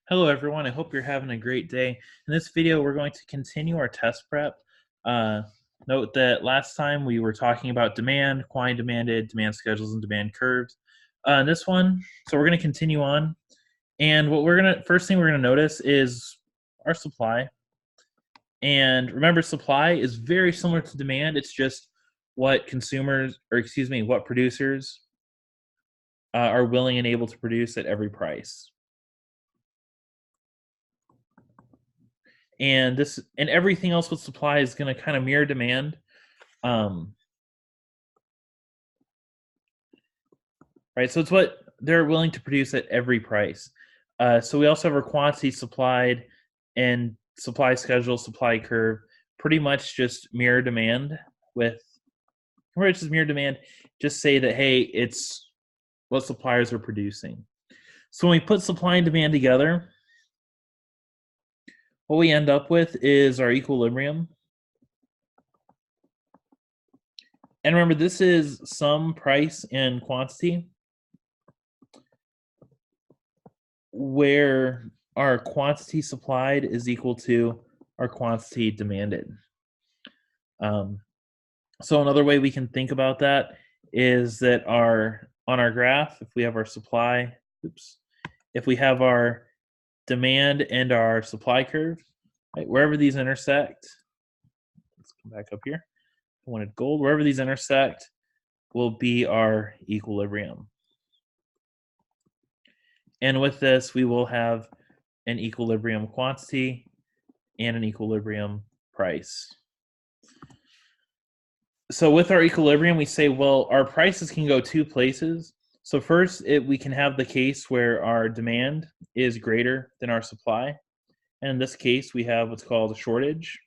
Hello everyone, I hope you're having a great day. In this video, we're going to continue our test prep. Uh, Note that last time we were talking about demand, quantity demanded, demand schedules, and demand curves. In this one, so we're going to continue on. And first thing we're going to notice is our supply. And remember, supply is very similar to demand. It's just what what producers are willing and able to produce at every price. And everything else with supply is going to kind of mirror demand. um right, so it's what they're willing to produce at every price. So we also have our quantity supplied and supply schedule, supply curve, pretty much just mirror demand. With pretty much just mirror demand, just say that, hey, it's what suppliers are producing. So when we put supply and demand together, what we end up with is our equilibrium. And remember, this is sum, price, and quantity, where our quantity supplied is equal to our quantity demanded. So another way we can think about that is that on our graph, if we have our supply, if we have our demand and our supply curve, right, wherever these intersect, let's come back up here. I wanted gold. Wherever these intersect will be our equilibrium. And with this, we will have an equilibrium quantity and an equilibrium price. So with our equilibrium, we say, well, our prices can go two places. So first, we can have the case where our demand is greater than our supply. And in this case, we have what's called a shortage.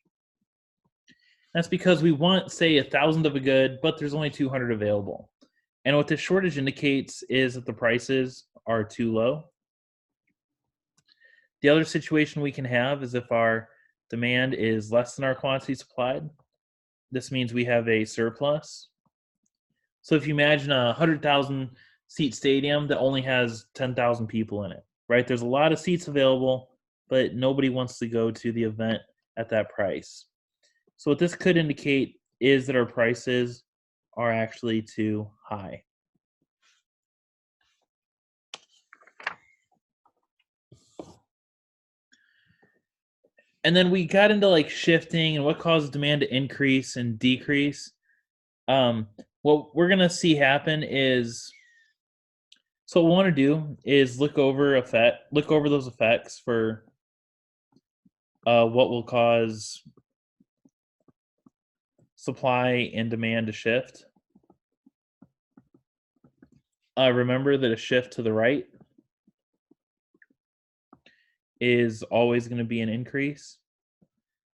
That's because we want, say, 1,000 of a good, but there's only 200 available. And what this shortage indicates is that the prices are too low. The other situation we can have is if our demand is less than our quantity supplied. This means we have a surplus. So if you imagine a 100,000 seat stadium that only has 10,000 people in it, right? There's a lot of seats available, but nobody wants to go to the event at that price. So what this could indicate is that our prices are actually too high. And then we got into like shifting and what causes demand to increase and decrease. What we're gonna see happen is, so what we want to do is look over those effects for what will cause supply and demand to shift. Remember that a shift to the right is always going to be an increase,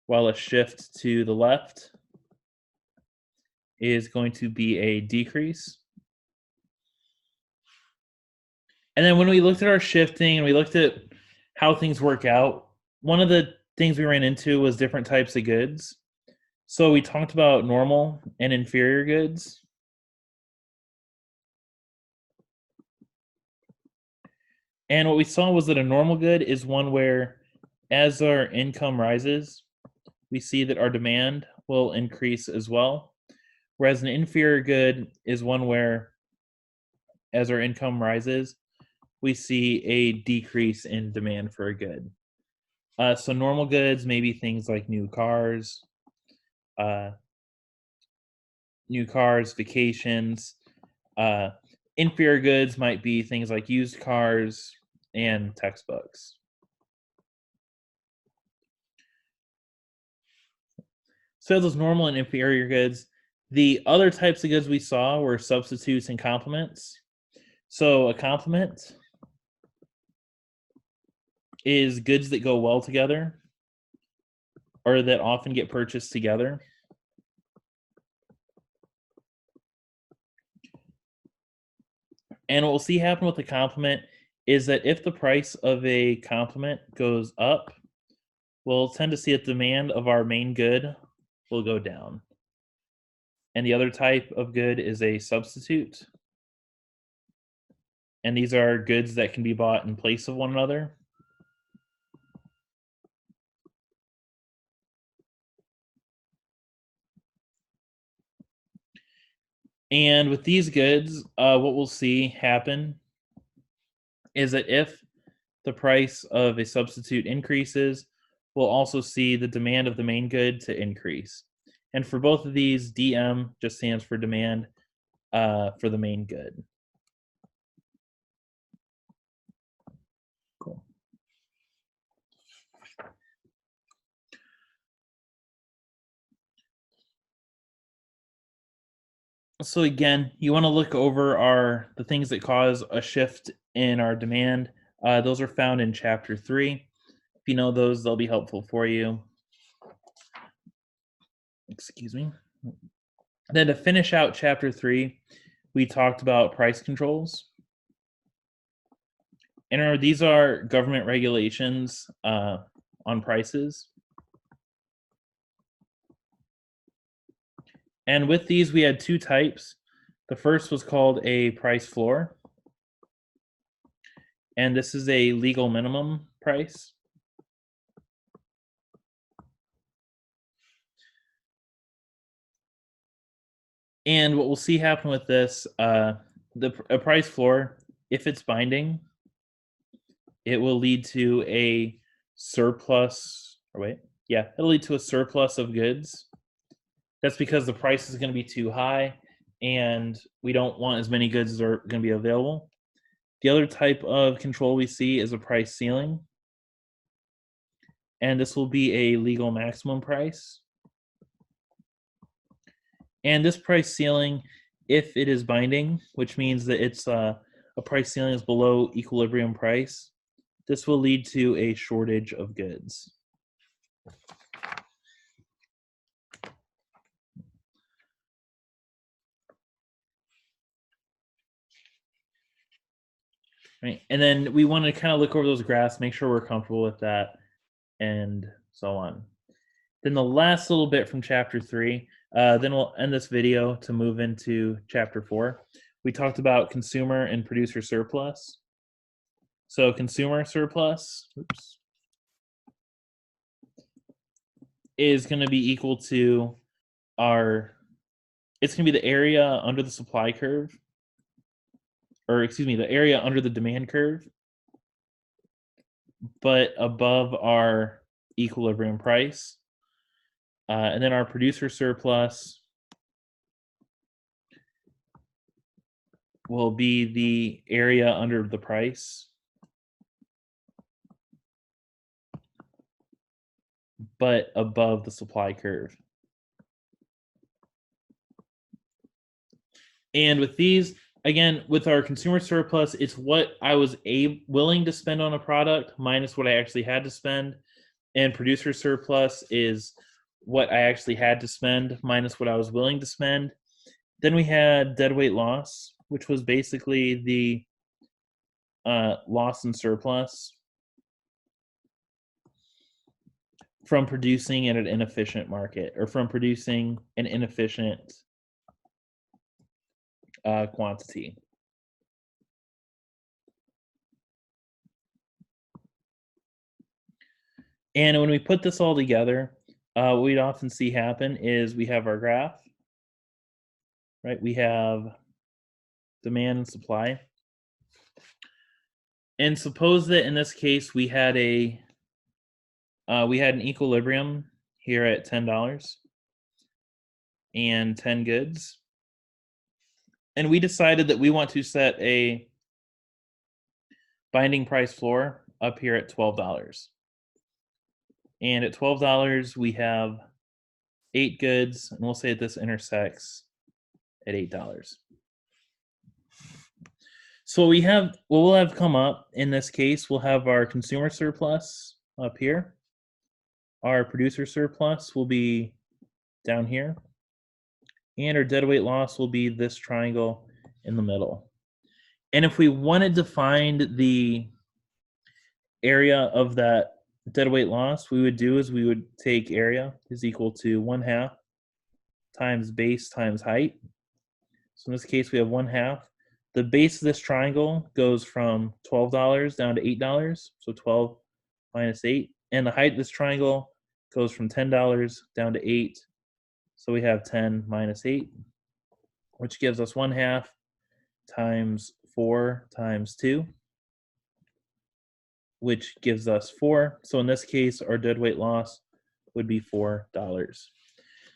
while a shift to the left is going to be a decrease. And then when we looked at our shifting and we looked at how things work out, one of the things we ran into was different types of goods. So we talked about normal and inferior goods. And what we saw was that a normal good is one where, as our income rises, we see that our demand will increase as well. Whereas an inferior good is one where, as our income rises, we see a decrease in demand for a good. So normal goods may be things like new cars, vacations. Inferior goods might be things like used cars and textbooks. So those normal and inferior goods. The other types of goods we saw were substitutes and complements. So a complement is goods that go well together or that often get purchased together. And what we'll see happen with a complement is that if the price of a complement goes up, we'll tend to see a demand of our main good will go down. And the other type of good is a substitute. And these are goods that can be bought in place of one another. And with these goods, what we'll see happen is that if the price of a substitute increases, we'll also see the demand of the main good to increase. And for both of these, DM just stands for demand for the main good. Cool. So again, you want to look over the things that cause a shift in our demand. Those are found in chapter 3. If you know those, they'll be helpful for you. Excuse me. Then to finish out chapter 3, we talked about price controls. And remember, these are government regulations on prices. And with these, we had two types. The first was called a price floor. And this is a legal minimum price. And what we'll see happen with this, a price floor, if it's binding, it will lead to a surplus. Or wait, yeah, it'll lead to a surplus of goods. That's because the price is going to be too high, and we don't want as many goods as are going to be available. The other type of control we see is a price ceiling, and this will be a legal maximum price. And this price ceiling, if it is binding, which means that it's a price ceiling is below equilibrium price, this will lead to a shortage of goods. Right. And then we want to kind of look over those graphs, make sure we're comfortable with that, and so on. Then the last little bit from chapter 3, then we'll end this video to move into chapter 4. We talked about consumer and producer surplus. So consumer surplus is going to be equal to it's going to be the area under the supply curve, or excuse me, the area under the demand curve, but above our equilibrium price. And then our producer surplus will be the area under the price, but above the supply curve. And with these, again, with our consumer surplus, it's what I was willing to spend on a product minus what I actually had to spend. And producer surplus is what I actually had to spend minus what I was willing to spend. Then we had deadweight loss, which was basically the loss in surplus from producing in an inefficient market, or from producing an inefficient quantity. And when we put this all together, what we'd often see happen is we have our graph, right? We have demand and supply. And suppose that in this case we had an equilibrium here at $10 and 10 goods. And we decided that we want to set a binding price floor up here at $12. And at $12, we have 8 goods, and we'll say that this intersects at $8. So what we'll have come up in this case, we'll have our consumer surplus up here. Our producer surplus will be down here. And our deadweight loss will be this triangle in the middle. And if we wanted to find the area of that deadweight loss, we would do is we would take area is equal to 1/2 times base times height. So in this case, we have 1/2. The base of this triangle goes from $12 down to $8, so 12 minus 8. And the height of this triangle goes from $10 down to 8, so we have 10 minus 8. which gives us 1/2 times 4 times 2, which gives us 4. So in this case, our deadweight loss would be $4.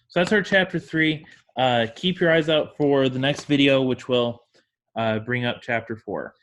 So that's our chapter 3. Keep your eyes out for the next video, which will bring up chapter 4.